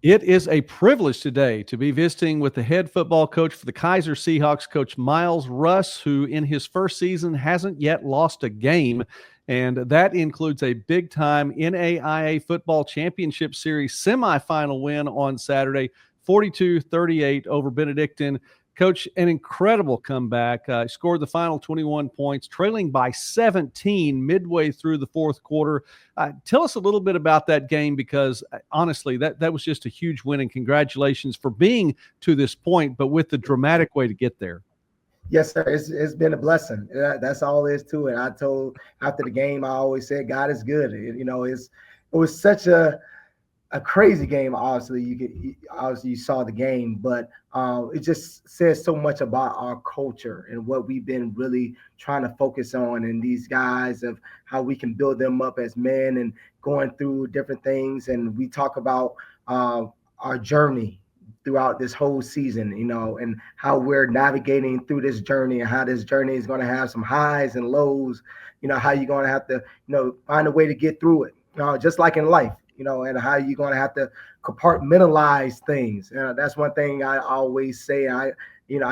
It is a privilege today to be visiting with the head football coach for the Keiser Seahawks, Coach Myles Russ, who in his first season hasn't yet lost a game. And that includes a big-time NAIA Football Championship Series semifinal win on Saturday, 42-38 over Benedictine. Coach, an incredible comeback. Scored the final 21 points, trailing by 17 midway through the fourth quarter. Tell us a little bit about that game, because honestly, that was just a huge win, and congratulations for being to this point, but with the dramatic way to get there. Yes, sir. It's been a blessing. That's all there is to it. I told after the game, I always said, God is good. It was such a crazy game. Obviously, you saw the game, but it just says so much about our culture and what we've been really trying to focus on, and these guys, of how we can build them up as men and going through different things. And we talk about our journey throughout this whole season, and how we're navigating through this journey, and how this journey is going to have some highs and lows, how you're going to have to, find a way to get through it, just like in life, and how you're going to have to compartmentalize things. That's one thing I always say. I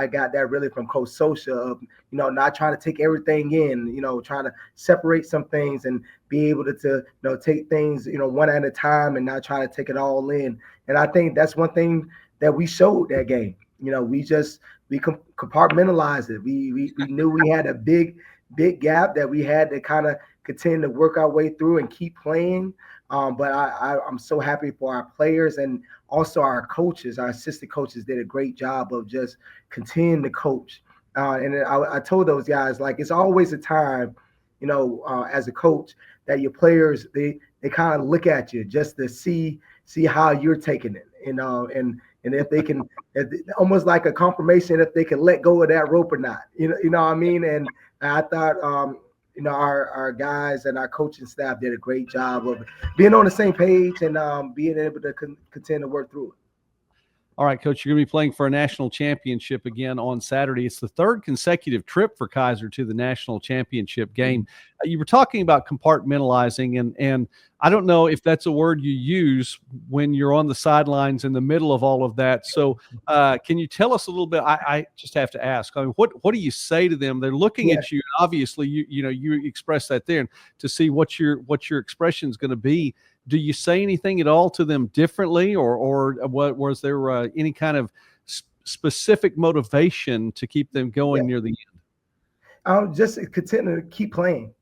got that really from Coach Socia of, not trying to take everything in, trying to separate some things and be able to take things, one at a time, and not try to take it all in. And I think that's one thing that we showed that game. We compartmentalized it. We knew we had a big gap that we had to kind of continue to work our way through and keep playing. But I'm so happy for our players, and also our coaches. Our assistant coaches did a great job of just continuing to coach. And I told those guys, like, it's always a time, as a coach, that your players, they kind of look at you just to see how you're taking it, and if they can, almost like a confirmation if they can let go of that rope or not. You know what I mean? And I thought, our guys and our coaching staff did a great job of being on the same page and being able to continue to work through it. All right, Coach, you're going to be playing for a national championship again on Saturday. It's the third consecutive trip for Keiser to the national championship game. You were talking about compartmentalizing, and I don't know if that's a word you use when you're on the sidelines in the middle of all of that. So can you tell us a little bit? I just have to ask, what do you say to them? They're looking at you. Obviously, you express that there, and to see what your expression is going to be. Do you say anything at all to them differently, or what was there any kind of specific motivation to keep them going near the end? Just continue to keep playing.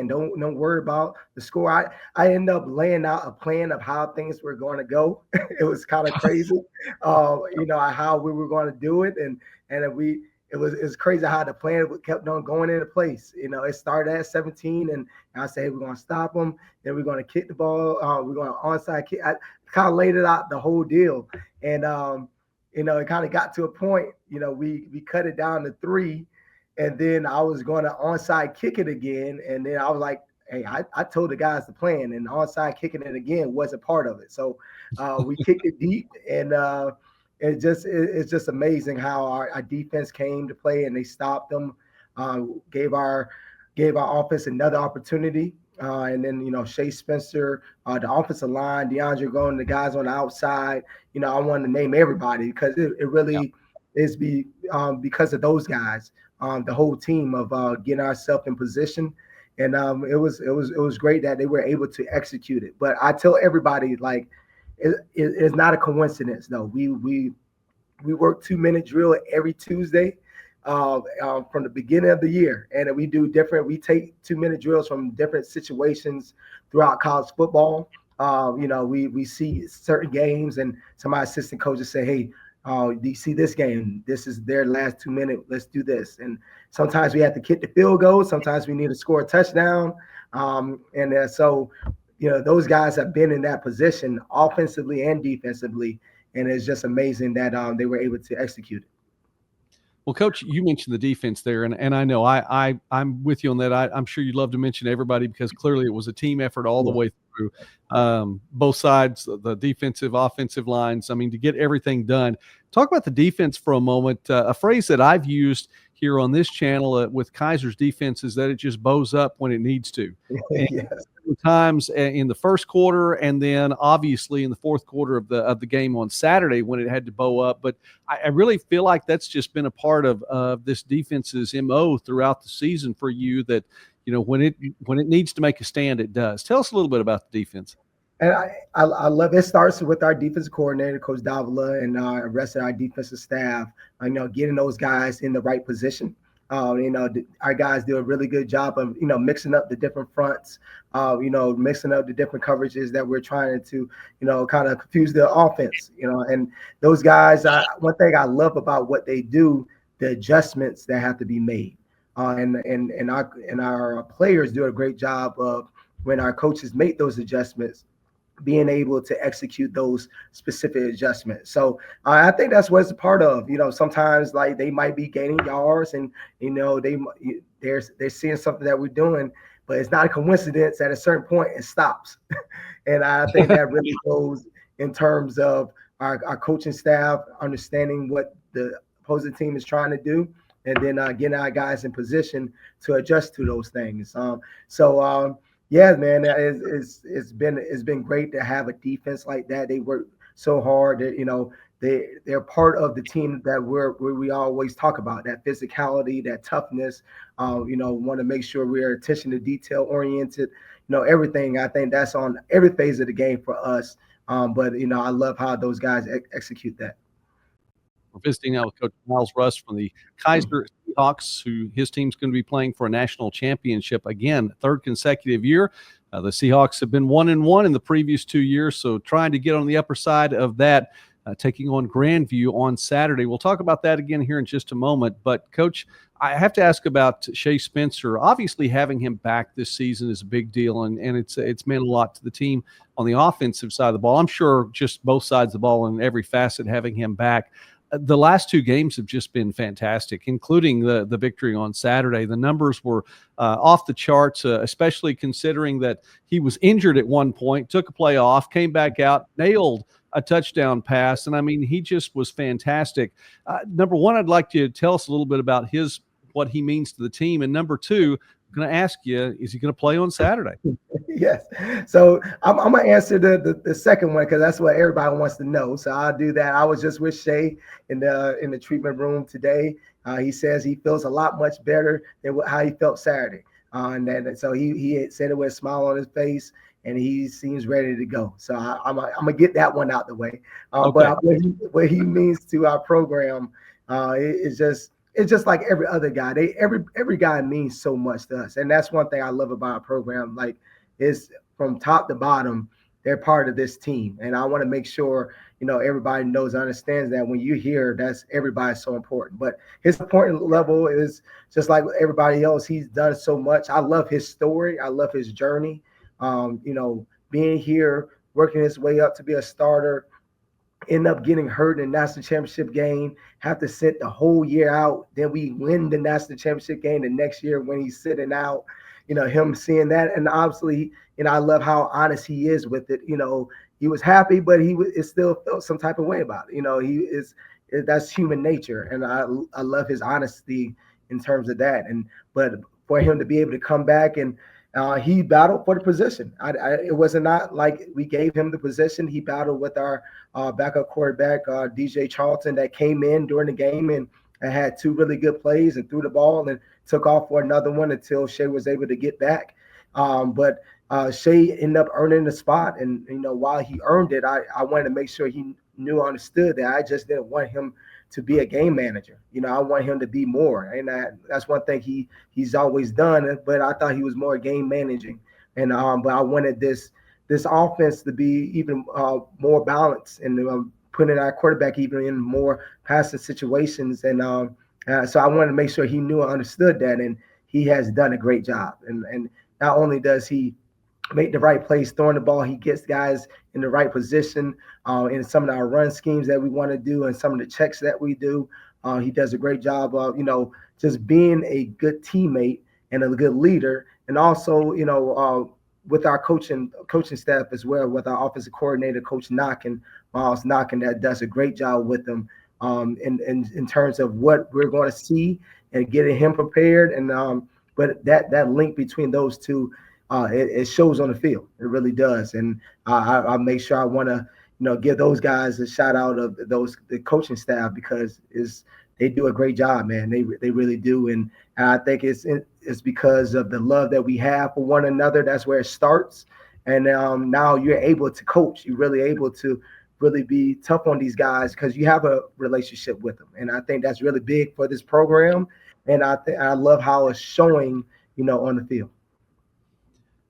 Don't worry about the score. I ended up laying out a plan of how things were going to go. It was kind of crazy, how we were going to do it, and it was crazy how the plan kept on going into place. It started at 17, and I said, hey, we're going to stop them. Then we're going to kick the ball. We're going to onside kick. I kind of laid it out, the whole deal. And, it kind of got to a point, we cut it down to 3, and then I was going to onside kick it again. And then I was like, hey, I told the guys the plan, and onside kicking it again wasn't part of it. So we kicked it deep, and it's just amazing how our defense came to play, and they stopped them, gave our offense another opportunity. And then, Shea Spencer, the offensive line, DeAndre going, the guys on the outside, I wanted to name everybody because it really is because of those guys, the whole team of getting ourselves in position. And it was great that they were able to execute it. But I tell everybody, like, it's not a coincidence, though. We work 2-minute drill every Tuesday from the beginning of the year, and we take 2-minute drills from different situations throughout college football. We see certain games, and some of my assistant coaches say, hey, do you see this game? This is their last 2 minutes. Let's do this. And sometimes we have to kick the field goal. Sometimes we need to score a touchdown. So those guys have been in that position offensively and defensively, and it's just amazing that they were able to execute it. Well, Coach, you mentioned the defense there, and I know I'm with you on that. I'm sure you'd love to mention everybody because clearly it was a team effort all the way through, both sides, the defensive, offensive lines. I mean, to get everything done. Talk about the defense for a moment. A phrase that I've used here on this channel with Keiser's defense is that it just bows up when it needs to. And Yes. times in the first quarter, and then obviously in the fourth quarter of the game on Saturday when it had to bow up. But I really feel like that's just been a part of this defense's MO throughout the season for you, that when it needs to make a stand, it does. Tell us a little bit about the defense. And I love it. Starts with our defensive coordinator, Coach Davila, and the rest of our defensive staff. Getting those guys in the right position. Our guys do a really good job of mixing up the different fronts. Mixing up the different coverages that we're trying to kind of confuse the offense. And those guys. One thing I love about what they do, the adjustments that have to be made, and our players do a great job of when our coaches make those adjustments, being able to execute those specific adjustments. So I think that's what it's a part of. Sometimes like they might be gaining yards, and they're seeing something that we're doing, but it's not a coincidence. At a certain point, it stops, and I think that really goes in terms of our coaching staff understanding what the opposing team is trying to do, and then getting our guys in position to adjust to those things. Yeah, man, it's been great to have a defense like that. They work so hard. They're part of the team that we always talk about, that physicality, that toughness. Want to make sure we're attention to detail oriented. Everything. I think that's on every phase of the game for us. But I love how those guys execute that. We're visiting now with Coach Myles Russ from the Keiser Seahawks, who his team's going to be playing for a national championship again, third consecutive year. The Seahawks have been 1-1 in the previous 2 years, so trying to get on the upper side of that, taking on Grandview on Saturday. We'll talk about that again here in just a moment. But, Coach, I have to ask about Shea Spencer. Obviously, having him back this season is a big deal, and it's meant a lot to the team on the offensive side of the ball. I'm sure just both sides of the ball in every facet, having him back. The last 2 games have just been fantastic, including the victory on Saturday. The numbers were off the charts, especially considering that he was injured at one point, took a play off, came back out, nailed a touchdown pass. And I mean, he just was fantastic. Number one, I'd like you to tell us a little bit about what he means to the team. And number two, I'm going to ask you, is he going to play on Saturday? Yes. So I'm going to answer the second one, because that's what everybody wants to know. So I'll do that. I was just with Shea in the treatment room today. He says he feels a lot much better than how he felt Saturday. And so he had said it with a smile on his face, and he seems ready to go. So I'm going to get that one out the way. Okay. But what he means to our program it's just like every other guy. Every guy means so much to us. And that's one thing I love about our program. Like, it's from top to bottom, they're part of this team. And I want to make sure, everybody knows, understands that when you hear that's everybody's so important. But his important level is just like everybody else. He's done so much. I love his story. I love his journey. Being here, working his way up to be a starter, end up getting hurt in the national championship game, have to sit the whole year out. Then we win the national championship game the next year when he's sitting out, him seeing that. And obviously, I love how honest he is with it. He was happy, but it still felt some type of way about it. That's human nature. And I love his honesty in terms of that. But for him to be able to come back and he battled for the position. It was not like we gave him the position. He battled with our backup quarterback, DJ Charlton, that came in during the game and had 2 really good plays and threw the ball and took off for another one until Shea was able to get back. But Shea ended up earning the spot. And, while he earned it, I wanted to make sure he knew, understood that I just didn't want him to be a game manager. I want him to be more. And that's one thing he's always done, but I thought he was more game managing. And but I wanted this offense to be even more balanced and putting our quarterback even in more passing situations. And so I wanted to make sure he knew and understood that, and he has done a great job. And not only does he make the right plays throwing the ball, he gets guys in the right position in some of our run schemes that we want to do and some of the checks that we do. He does a great job of, just being a good teammate and a good leader. And also, with our coaching staff as well, with our offensive coordinator, Coach Knockin, Myles Knockin, that does a great job with them in terms of what we're going to see and getting him prepared. And but that link between those two, it shows on the field. It really does. And I make sure I want to give those guys a shout out of the coaching staff, because they do a great job, man. They really do. And I think it's because of the love that we have for one another. That's where it starts. And now you're able to coach. You're really able to really be tough on these guys because you have a relationship with them. And I think that's really big for this program. And I love how it's showing, on the field.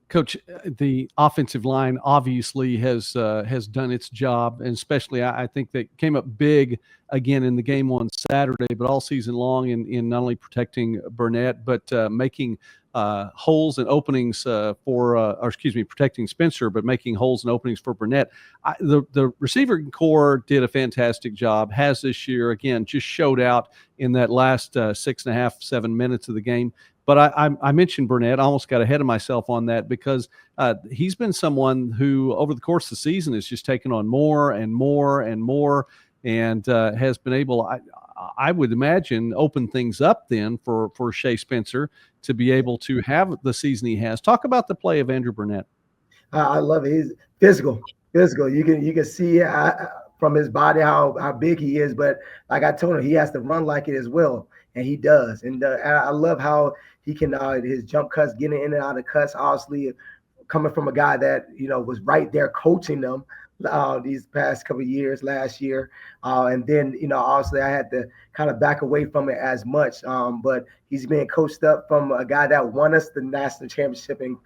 Coach, the offensive line obviously has done its job, and especially I think that came up big again in the game on Saturday, but all season long in not only protecting Burnett, but making holes and openings protecting Spencer, but making holes and openings for Burnett. The receiver core did a fantastic job, has this year, again, just showed out in that last 6.5, 7 minutes of the game. But I mentioned Burnett. I almost got ahead of myself on that because he's been someone who, over the course of the season, has just taken on more and more and more, and has been able, I would imagine, open things up then for Shea Spencer to be able to have the season he has. Talk about the play of Andrew Burnett. I love it. He's physical. You can see from his body how big he is. But like I told him, he has to run like it as well, and he does. And I love how he can his jump cuts, getting in and out of cuts. Obviously, coming from a guy that was right there coaching them these past couple of years, last year, and then obviously I had to kind of back away from it as much. But he's being coached up from a guy that won us the national championship in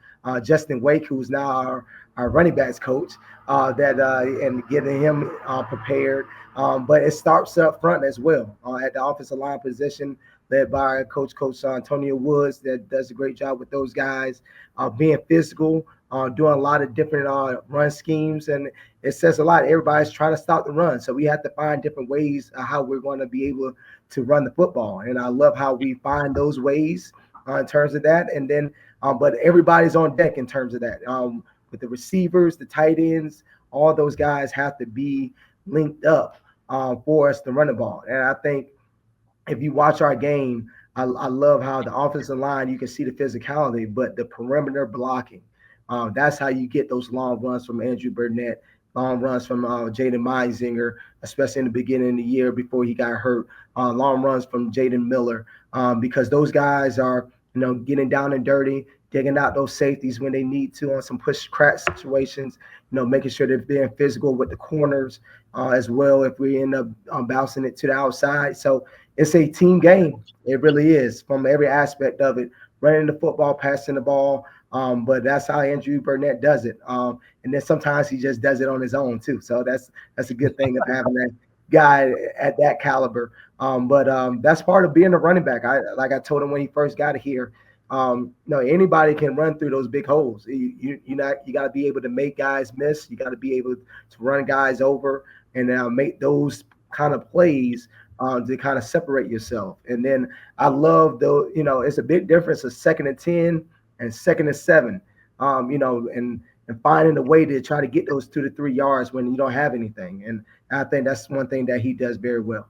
Justin Wake, who's now our running backs coach, and getting him prepared. But it starts up front as well at the offensive line position, led by Coach Antonio Woods, that does a great job with those guys, being physical, doing a lot of different run schemes. And it says a lot. Everybody's trying to stop the run. So we have to find different ways how we're going to be able to run the football. And I love how we find those ways in terms of that. And then, but everybody's on deck in terms of that. With the receivers, the tight ends, all those guys have to be linked up for us to run the ball. And I think if you watch our game, I love how the offensive line, you can see the physicality, but the perimeter blocking, that's how you get those long runs from Andrew Burnett, long runs from Jaden Meisinger, especially in the beginning of the year before he got hurt, long runs from Jaden Miller, because those guys are, getting down and dirty, digging out those safeties when they need to on some push crack situations, making sure they're being physical with the corners as well if we end up bouncing it to the outside. So it's a team game. It really is, from every aspect of it, running the football, passing the ball. But that's how Andrew Burnett does it. And then sometimes he just does it on his own too. So that's a good thing of having that guy at that caliber. But that's part of being a running back. Like I told him when he first got here, anybody can run through those big holes. You got to be able to make guys miss. You got to be able to run guys over and make those kind of plays to kind of separate yourself. And then I love it's a big difference of 2nd and 10 and 2nd and 7, and finding a way to try to get those 2 to 3 yards when you don't have anything. And I think that's one thing that he does very well.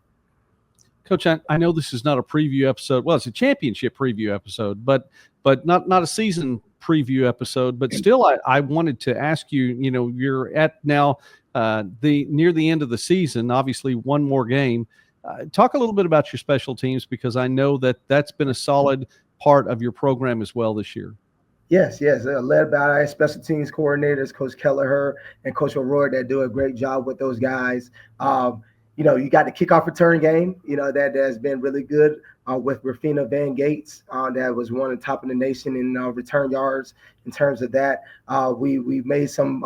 Coach, I know this is not a preview episode. Well, it's a championship preview episode, but not a season preview episode. But still, I wanted to ask you, you're at now near the end of the season, obviously one more game. Talk a little bit about your special teams, because I know that's been a solid part of your program as well this year. Yes. Led by our special teams coordinators, Coach Kelleher and Coach O'Rourke, that do a great job with those guys. You got the kickoff return game, that has been really good with Rafina Van Gates. That was one of the top in the nation in return yards. In terms of that, we made some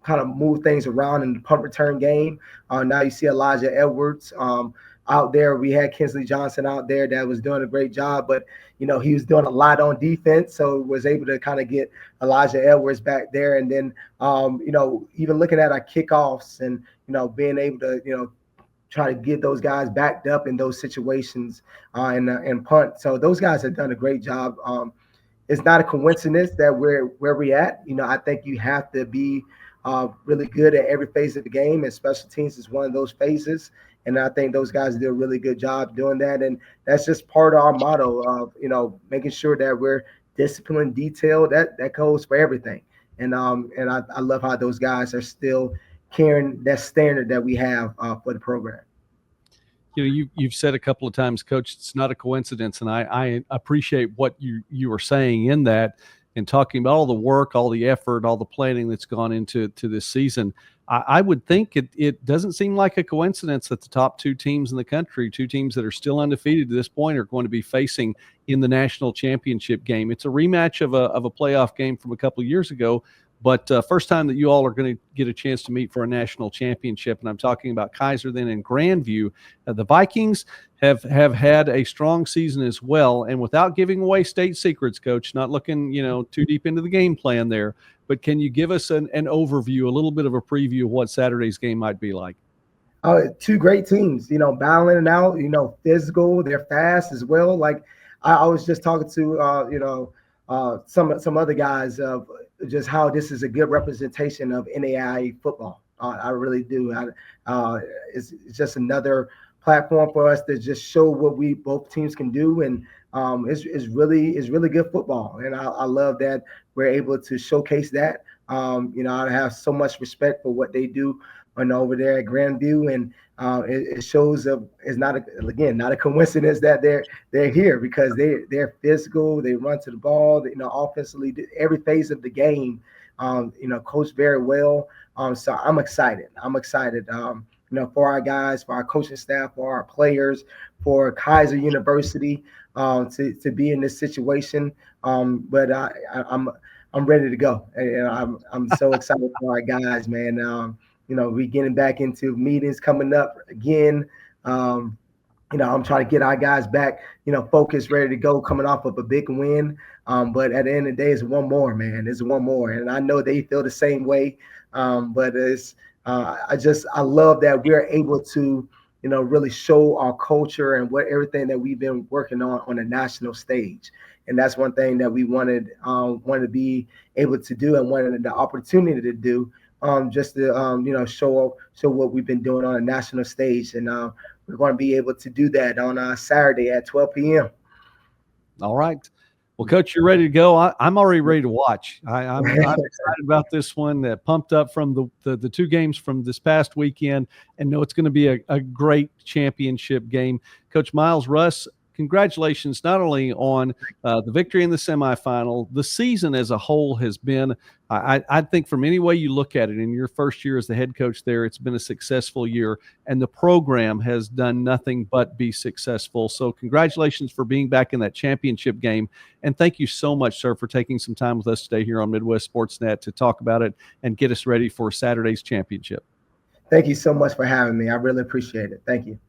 kind of move things around in the punt return game. Now you see Elijah Edwards out there. We had Kinsley Johnson out there that was doing a great job, but he was doing a lot on defense, so was able to kind of get Elijah Edwards back there. And then even looking at our kickoffs and being able to try to get those guys backed up in those situations and punt. So those guys have done a great job. It's not a coincidence that we're where we're at. I think you have to be really good at every phase of the game, and special teams is one of those phases. And I think those guys do a really good job doing that. And that's just part of our motto of, making sure that we're disciplined, detailed. That goes for everything. And I love how those guys are still carrying that standard that we have for the program. You've said a couple of times, Coach, it's not a coincidence, and I appreciate what you were saying in that, and talking about all the work, all the effort, all the planning that's gone into this season. I would think it doesn't seem like a coincidence that the top two teams in the country, two teams that are still undefeated to this point, are going to be facing in the national championship game. It's a rematch of a playoff game from a couple of years ago, but first time that you all are going to get a chance to meet for a national championship, and I'm talking about Keiser then in Grandview. The Vikings have had a strong season as well, and without giving away state secrets, Coach, not looking too deep into the game plan there, but can you give us an overview, a little bit of a preview of what Saturday's game might be like? Two great teams, battling it out, physical, they're fast as well. Like I was just talking to, some other guys of just how this is a good representation of NAIA football. I really do. It's just another platform for us to just show what both teams can do, and it's really good football. And I love that we're able to showcase that. I have so much respect for what they do over there at Grandview, and it shows it's not a coincidence that they're here, because they're physical, they run to the ball, offensively, every phase of the game, coach very well. So I'm excited. For our guys, for our coaching staff, for our players, for Keiser University to be in this situation. But I'm ready to go, and I'm so excited for our guys, man. We getting back into meetings coming up again. I'm trying to get our guys back, focused, ready to go, coming off of a big win. But at the end of the day, it's one more, man. It's one more, and I know they feel the same way. But it's I love that we're able to, really show our culture and everything that we've been working on a national stage. And that's one thing that we wanted to be able to do, and wanted the opportunity to do. Just to show what we've been doing on a national stage, and we're going to be able to do that on Saturday at 12 p.m. All right. Well, Coach, you're ready to go. I'm already ready to watch. I'm excited about this one. Pumped up from the two games from this past weekend, and know it's going to be a great championship game. Coach Myles Russ, congratulations not only on the victory in the semifinal. The season as a whole has been, I think, from any way you look at it, in your first year as the head coach there, it's been a successful year, and the program has done nothing but be successful. So congratulations for being back in that championship game, and thank you so much, sir, for taking some time with us today here on Midwest Sportsnet to talk about it and get us ready for Saturday's championship. Thank you so much for having me. I really appreciate it. Thank you.